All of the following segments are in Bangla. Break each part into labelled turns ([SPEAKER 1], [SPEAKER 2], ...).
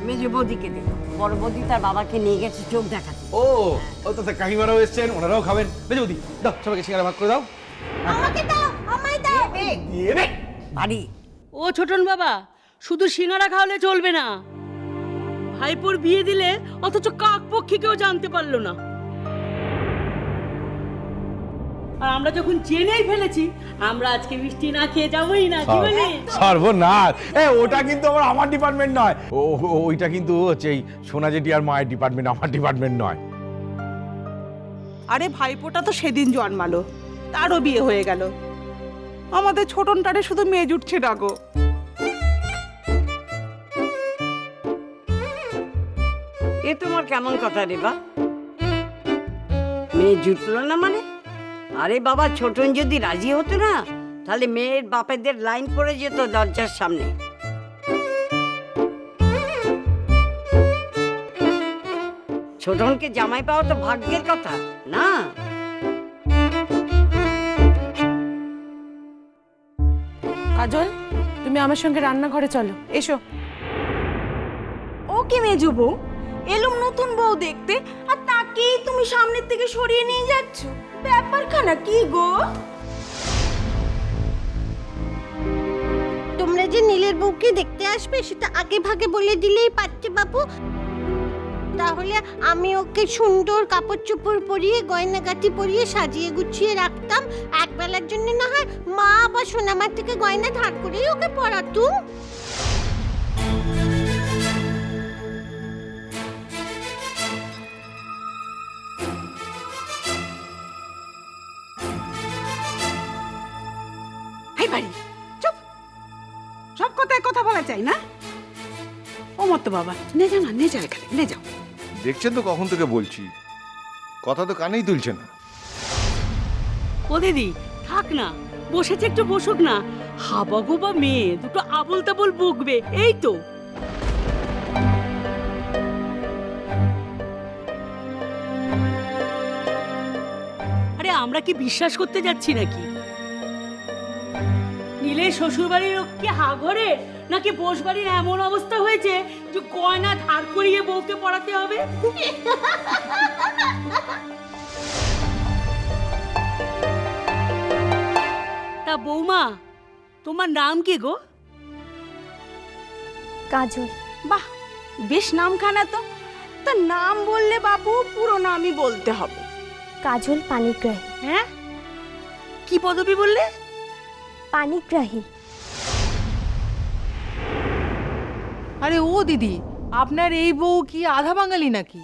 [SPEAKER 1] মেজো বৌদিকে দে। বড় বৌদি তার বাবাকে নিয়ে গেছে চোখ দেখাতে।
[SPEAKER 2] ও ও তো কাকিমারাও এসছেন, ওনারাও খাবেন। বেজে বৌদি দাও, সবাইকে সিঙ্গারা ভাগ করে দাও।
[SPEAKER 3] আমাকে দাও, আমায় দাও।
[SPEAKER 1] বাড়ি
[SPEAKER 4] ও ছোটন বাবা, শুধু সিঙ্গারা খাওয়ালে চলবে না। ভাইপোর বিয়ে দিলে অথচ কাক পক্ষী কেউ জানতে পারলো না। আর আমরা যখন জেনেই ফেলেছি, আমরা আজকে মিষ্টি না খেয়ে যাবোই না, কি বলি?
[SPEAKER 2] সর্বনাশ! ওটা কিন্তু আমার ডিপার্টমেন্ট নয়। ওইটা কিন্তু হচ্ছে এই সোনা জেঠি আর মায়ের ডিপার্টমেন্ট, আমার ডিপার্টমেন্ট নয়।
[SPEAKER 5] আরে ভাইপোটা তো সেদিন জন্মালো, তারও বিয়ে হয়ে গেল। আমাদের ছোটনটারে শুধু মেয়ে জুটছে না গো।
[SPEAKER 1] এ তোমার কেমন কথা রে বা? মেয়ে জুটলো না মানে? আরে বাবা, ছোটন যদি রাজি হতো না, তাহলে মেয়ের বাপেদের লাইন পড়ে যেত দরজার সামনে। ছোটনকে জামাই পাওয়া তো ভাগ্যের কথা না?
[SPEAKER 6] কাজল, তুমি আমার সঙ্গে রান্নাঘরে চলো, এসো।
[SPEAKER 3] ও কি মেজো বউ, এলুম নতুন বউ দেখতে, আর তাকেই তুমি সামনের থেকে সরিয়ে নিয়ে যাচ্ছ। ব্যাপারখানা কি গো?
[SPEAKER 7] তোমরা যে নীলের বউকে দেখতে আসবে সেটা আগে ভাগে বলে দিলেই পারতে বাবু। তাহলে আমি ওকে সুন্দর কাপড় চোপড় পরিয়ে গয়নাগাটি পরিয়ে সাজিয়ে গুছিয়ে রাখতাম। একবেলার জন্য না হয় মা বা সোনামার থেকে গয়না ধার করেই ওকে পরাতুম।
[SPEAKER 5] এই বাড়ি চুপ, সব কথায় কথা বলা চাই না। ও মত বাবা, নে যা না, নে যা, এখানে নে যাও।
[SPEAKER 8] দেখছেন তো কখন থেকে বলছি, কথা তো কানেই তুলছে না।
[SPEAKER 4] ও দিদি থাক না, বসেছে একটু বসুক না। হাবা গোবা মেয়ে দুটো আবল তাবল বকবে, এই তো। আরে আমরা কি বিশ্বাস করতে যাচ্ছি নাকি? নীলের শ্বশুর বাড়ির লোক কি হা ঘরে, নাকি বোস বাড়ির এমন অবস্থা হয়েছে যে গয়না ধার করিয়ে বউকে পড়াতে হবে? তা বৌমা, তোমার নাম কি গো?
[SPEAKER 7] কাজল।
[SPEAKER 3] বাহ, বেশ নামখানা তো। তা নাম বললে বাবু পুরো নামই বলতে হবে।
[SPEAKER 7] কাজল পানিগ্রাহী।
[SPEAKER 4] হ্যাঁ, কি পদবি বললে?
[SPEAKER 7] পানিগ্রাহী।
[SPEAKER 6] আরে ও দিদি, আপনার এই বউ কি আধা বাঙালি নাকি?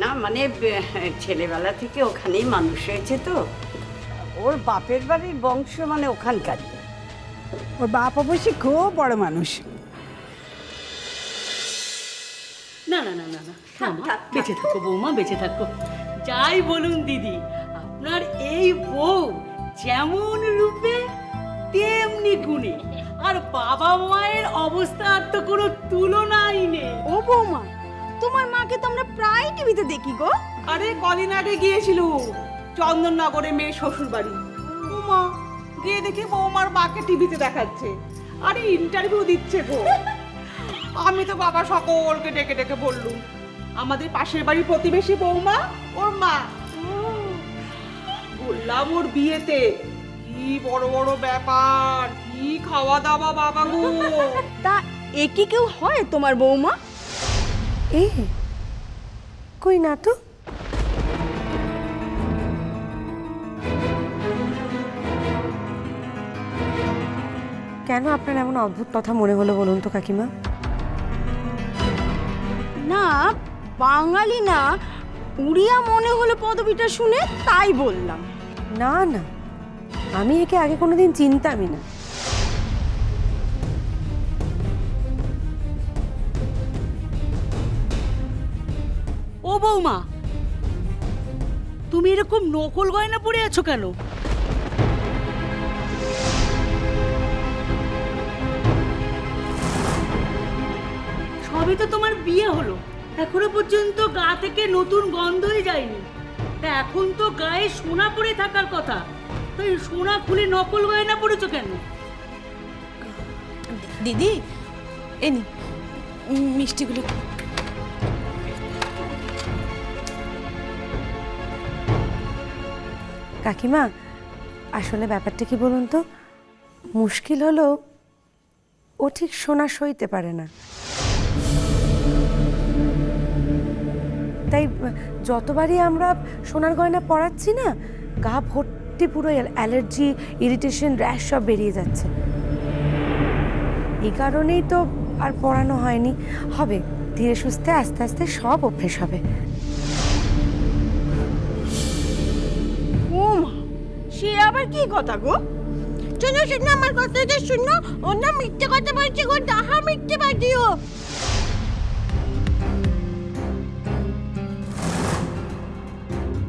[SPEAKER 1] না মানে ছেলেবেলা থেকে ওখানেই মানুষ হয়েছে তো, ওর বাপের বাড়ির বংশ মানে ওখানকার।
[SPEAKER 5] ওর বাপ অবশ্যই খুব বড় মানুষ।
[SPEAKER 4] না না না না না, বেঁচে থাকো বৌমা, বেঁচে থাকো। যাই বলুন দিদি, আপনার এই বউ যেমন রূপে তেমনি গুণে, আর বাবা মায়ের অবস্থা আর তো কোনো তুলনাই নেই।
[SPEAKER 3] ও বৌমা, তোমার মাকে তো আমরা প্রায় টিভিতে দেখি গো।
[SPEAKER 5] আরে কদিন আগে গিয়েছিল চন্দননগরে মেয়ে শ্বশুর বাড়ি। বৌমা গিয়ে দেখি বৌমার মাকে টিভিতে দেখাচ্ছে, আরে ইন্টারভিউ দিচ্ছে গো। আমি তো বাবা সকলকে ডেকে ডেকে বললুম, আমাদের পাশের বাড়ির প্রতিবেশী বৌমা ওর মা। বললাম ওর বিয়েতে কি বড় বড় ব্যাপার, কি খাওয়া দাওয়া বাবা গো।
[SPEAKER 3] তা এ কি কেউ হয় তোমার বৌমা?
[SPEAKER 6] এ কই না তো। কেন আপনার এমন অদ্ভুত কথা মনে হলো বলুন তো কাকিমা?
[SPEAKER 3] না, বাঙালি না, উড়িয়া মনে হলো পদবিটা শুনে, তাই বললাম।
[SPEAKER 6] না না, আমি একে আগে কোনোদিন চিনতামই না।
[SPEAKER 4] ও বৌমা, তুমি এরকম নকল গয়না পরে আছো কেন? সবে তো তোমার বিয়ে হলো, এখনো পর্যন্ত গা থেকে নতুন গন্ধই যায়নি। তা এখন তো গায়ে সোনা পরে থাকার কথা, তাই সোনা খুলে নকল গয়না পরেছো কেন?
[SPEAKER 6] দিদি,
[SPEAKER 3] এ নি মিষ্টিগুলো।
[SPEAKER 9] কাকিমা, আসলে ব্যাপারটা কি বলুন তো, মুশকিল হলো ও ঠিক সোনা সইতে পারে না। তাই যতবারই আমরা সোনার গয়না পরাচ্ছি না, গা ভর্তি পুরো অ্যালার্জি, ইরিটেশন, র্যাশ সব বেরিয়ে যাচ্ছে। এই কারণেই তো আর পরানো হয়নি। হবে, ধীরে সুস্থে আস্তে আস্তে সব অভ্যেস হবে।
[SPEAKER 3] ও মা, সে আবার কি কথা গো?
[SPEAKER 7] শোনো শোনো, আমার কথাটা শুনো। ও না মিথ্যে কথা বলছে গো, ডাহা মিথ্যে বাজি ও।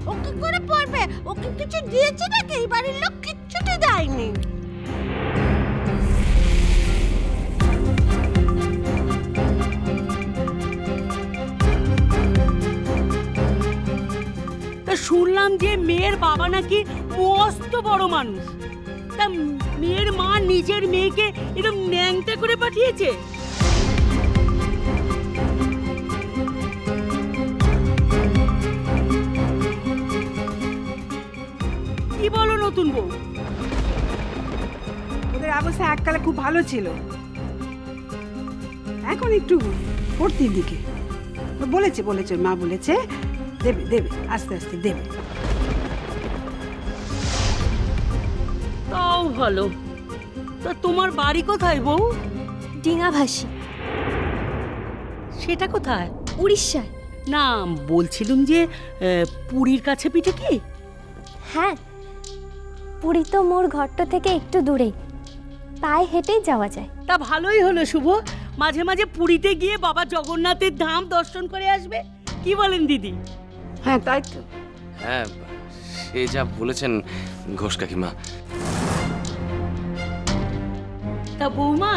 [SPEAKER 7] ও কি করে পড়বে? ওকে কিছু দিয়েছে নাকি? এই বাড়ির লোক কিচ্ছুটি দেয়নি।
[SPEAKER 4] তা শুনলাম যে মেয়ের বাবা নাকি মস্ত বড় মানুষ। তা মেয়ের মা নিজের মেয়েকে এরকম ন্যাংটা করে পাঠিয়েছে। কি বলো নতুন বউ?
[SPEAKER 5] ওদের অবস্থা এককালে খুব ভালো ছিল, এখন একটু ভর্তির দিকে। বলেছে বলেছে মা বলেছে দেবে দেবে, আস্তে আস্তে দেবে।
[SPEAKER 4] তাও ভালো। তা তোমার বাড়ি কোথায় বউ?
[SPEAKER 3] ডিঙাভাসি,
[SPEAKER 4] সেটা কোথায়?
[SPEAKER 3] উড়িষ্যায়।
[SPEAKER 4] না, বলছিলাম যে পুরীর কাছে পিঠে কি?
[SPEAKER 10] হ্যাঁ, পুরী তো মোর ঘরটা থেকে একটু দূরেই, পায়ে হেঁটেই যাওয়া যায়।
[SPEAKER 4] তা ভালোই হলো শুভ, মাঝে মাঝে পুরীতে গিয়ে বাবা জগন্নাথের ধাম দর্শন করে আসবে। কি বলেন দিদি?
[SPEAKER 1] হ্যাঁ তাই তো।
[SPEAKER 11] হ্যাঁ, সে যা বলেছেন ঘোষ কাকিমা।
[SPEAKER 4] তা বৌমা,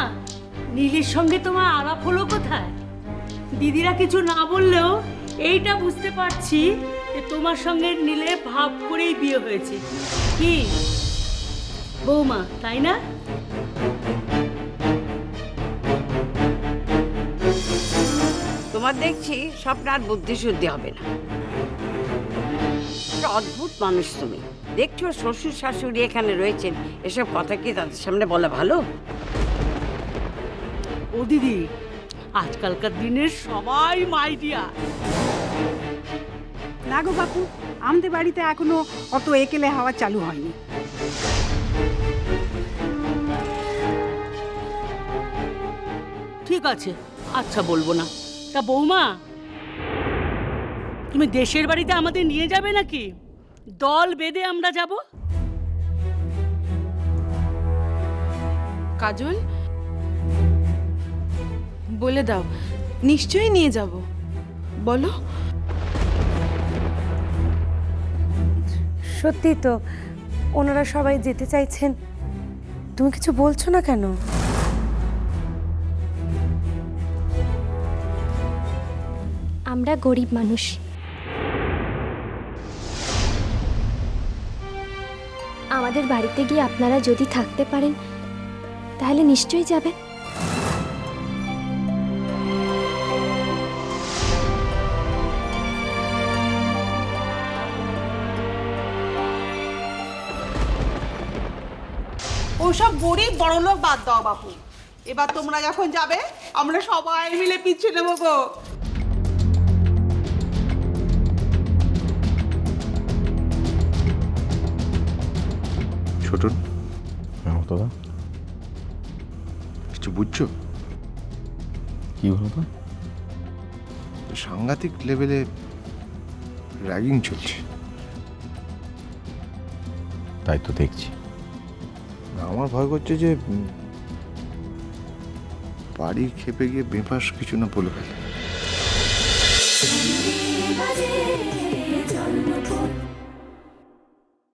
[SPEAKER 4] নীলের সঙ্গে তোমার আলাপ হলো কোথায়? দিদিরা কিছু না বললেও এইটা বুঝতে পারছি যে তোমার সঙ্গে নীলের ভাব করেই বিয়ে হয়েছে। কি বৌমা, তাই না?
[SPEAKER 1] তোমার দেখছি স্বপ্নার বুদ্ধি শুদ্ধি হবে না। একটা অদ্ভুত মানুষ তুমি। দেখছো শ্বশুর শাশুড়ি এখানে রয়েছেন, এসব কথা কি তাদের সামনে বলা ভালো?
[SPEAKER 4] ও দিদি, আজকালকার দিনের সবাই মাইডিয়া।
[SPEAKER 5] না গো বাপু, আমাদের বাড়িতে এখনো অত একেলে হাওয়া চালু হয়নি।
[SPEAKER 4] ঠিক আছে, আচ্ছা বলবো না। তা বৌমা, তুমি দেশের বাড়িতে আমাদের নিয়ে যাবে নাকি? দল বেঁধে আমরা যাব।
[SPEAKER 3] কাজল, বলে দাও, নিশ্চয়ই নিয়ে যাব। বলো।
[SPEAKER 9] সত্যি তো, ওনারা সবাই যেতে চাইছেন, তুমি কিছু বলছো না কেন?
[SPEAKER 10] আমরা গরিব মানুষ, আমাদের বাড়িতে গিয়ে আপনারা যদি থাকতে পারেন তাহলে নিশ্চয়ই যাবেন।
[SPEAKER 5] ওসব গরিব বড় লোক বাদ দাও বাপু, এবার তোমরা যখন যাবে আমরা সবাই মিলে পিছু নেবো গো।
[SPEAKER 8] ছোটন,
[SPEAKER 2] দাদা
[SPEAKER 8] কিছু বুঝছো?
[SPEAKER 2] কি হলো? তো
[SPEAKER 8] সাংঘাতিক লেভেলে র্যাগিং চলছে।
[SPEAKER 2] তাই তো দেখছি।
[SPEAKER 8] আমার ভয় করছে যে বাড়ি খেপে গিয়ে বেফাস কিছু না বলে ফেলে।